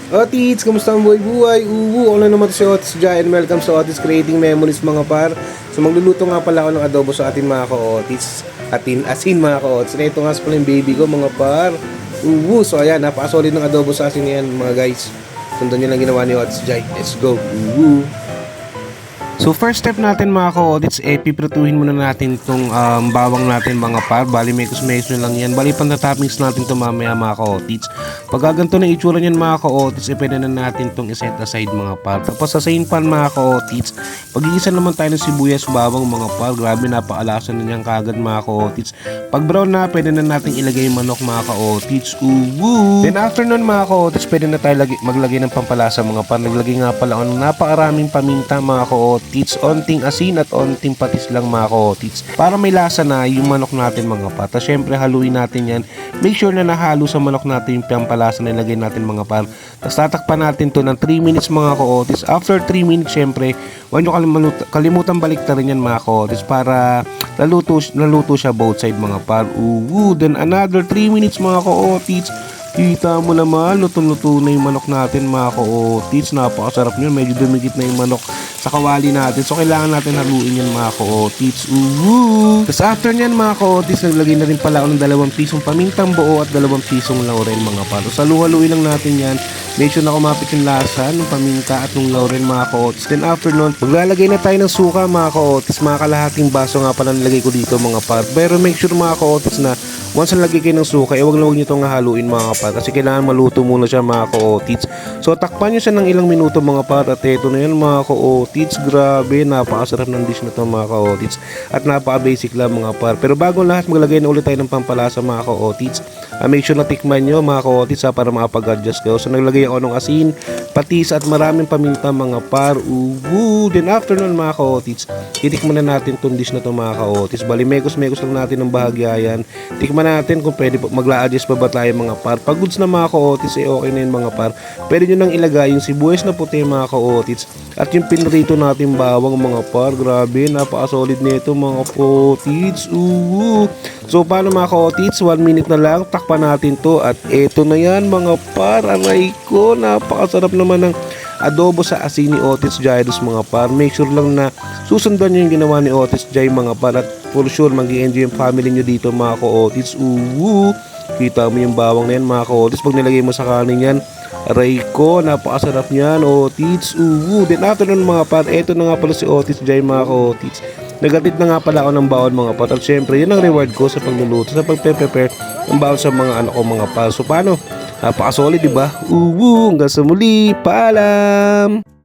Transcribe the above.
Otis, kamusta ang buhay-buhay? Ako lang naman si Otis dyan and welcome sa Otis Creating Memories mga par. So magluluto nga pala ako ng adobo sa ating mga ka-Otis. Asin mga ka-Otis. Na ito nga pala yung baby ko mga par. So ayan, napakasolid ng adobo sa asin yan mga guys. Sundan nyo lang ginawa ni Otis dyan. Let's go. So first step natin mga ka-audits, piprituhin muna natin itong bawang natin mga par. Bali mekos-mekos nyo lang yan. Bali pantatoppings natin ito mamaya mga ka-audits. Pag ganito na itsura nyan mga ka-audits, pwede na natin itong iset aside mga par. Tapos sa same pan mga ka-audits, pag-iisa naman tayo ng sibuyas bawang mga par. Grabe napakalasan na nyan kagad mga ka-audits. Pag brown na, pwede na natin ilagay yung manok mga ka-audits. Then after nun mga ka-audits, pwede na tayo maglagay ng pampalasa mga par. Naglagay nga pala ng napakaraming paminta mga ka-audits. Onting asin at onting patis lang mga ka-audits para may lasa na yung manok natin mga par. Tapos syempre haluin natin yan. Make sure na nahalo sa manok natin yung pampalasa na ilagay natin mga par. Tapos tatakpan natin to ng 3 minutes mga ka-audits. After 3 minutes syempre huwag nyo kalimutan baliktarin yan mga ka-audits para naluto siya both side mga par. Then another 3 minutes mga ka-audits. Kita mo naman, luto-luto na yung manok natin mga ka-audits. Napakasarap nyo, medyo dumikit na yung manok sa kawali natin. So kailangan natin haluin yan mga ka-audits. Tapos after nyan mga ka-audits, naglagay na rin pala ako ng 2 pisong pamintang buo at 2 pisong laurel mga palo. So haluin lang natin yan. Make sure na kumapit yung lasa ng paminta at ng laurel mga ka-audits. Then after nun, maglalagay na tayo ng suka mga ka-audits. Mga kalahating baso nga pala nilagay ko dito mga par. Pero make sure mga ka-audits na once nalagay kayo ng suka, huwag na huwag nyo itong haluin mga par. Kasi kailangan maluto muna siya mga ka-audits. So takpan nyo siya ng ilang minuto mga par. At eto na yan mga ka-audits. Grabe, napakasarap ng dish na ito mga ka-audits. At napaka-basic lang mga par. Pero bago lahat, maglagay na ulit tayo ng pampalasa mga ka-audits. Make sure na tikman nyo mga ka-audits para makapag-adjust kayo. So naglagay ako ng asin, patis at maraming paminta mga par. Then after nun mga ka-audits, titikman na natin itong dish na ito mga ka-audits. Bali mekos-mekos lang natin ng bahagya yan. Tikman natin kung pwede magla-adjust pa ba tayo mga par. Pag goods na mga ka-audits, okay na yun mga par. Pwede nyo nang ilagay yung sibuyas na puti mga ka-audits at yung pinrito natin bawang mga par. Grabe, napaka-solid nito mga ka-audits. So paano mga ka-audits, 1 minute na lang, takpan natin to at eto na yan mga par. Aray ko, napakasarap naman ng adobo sa asin ni Otis Jairus mga par. Make sure lang na susundan nyo yung ginawa ni Otis Jai mga par at for sure mag-i-enjoy yung family nyo dito mga ka-audits. Kita mo yung bawang na yan mga ka-audits. Pag nilagay mo sa kanin yan, aray ko, napakasarap niyan Otis. Then after nun mga par, eto na nga pala si Otis Jai mga ka-audits. Nagatid na nga pala ako ng bawon mga par. At syempre yun ang reward ko sa pagluluto, sa pagpe-prepare ng bawon sa mga anak ko mga par. So paano? Napaka-solid diba? Hanggang sa muli, paalam!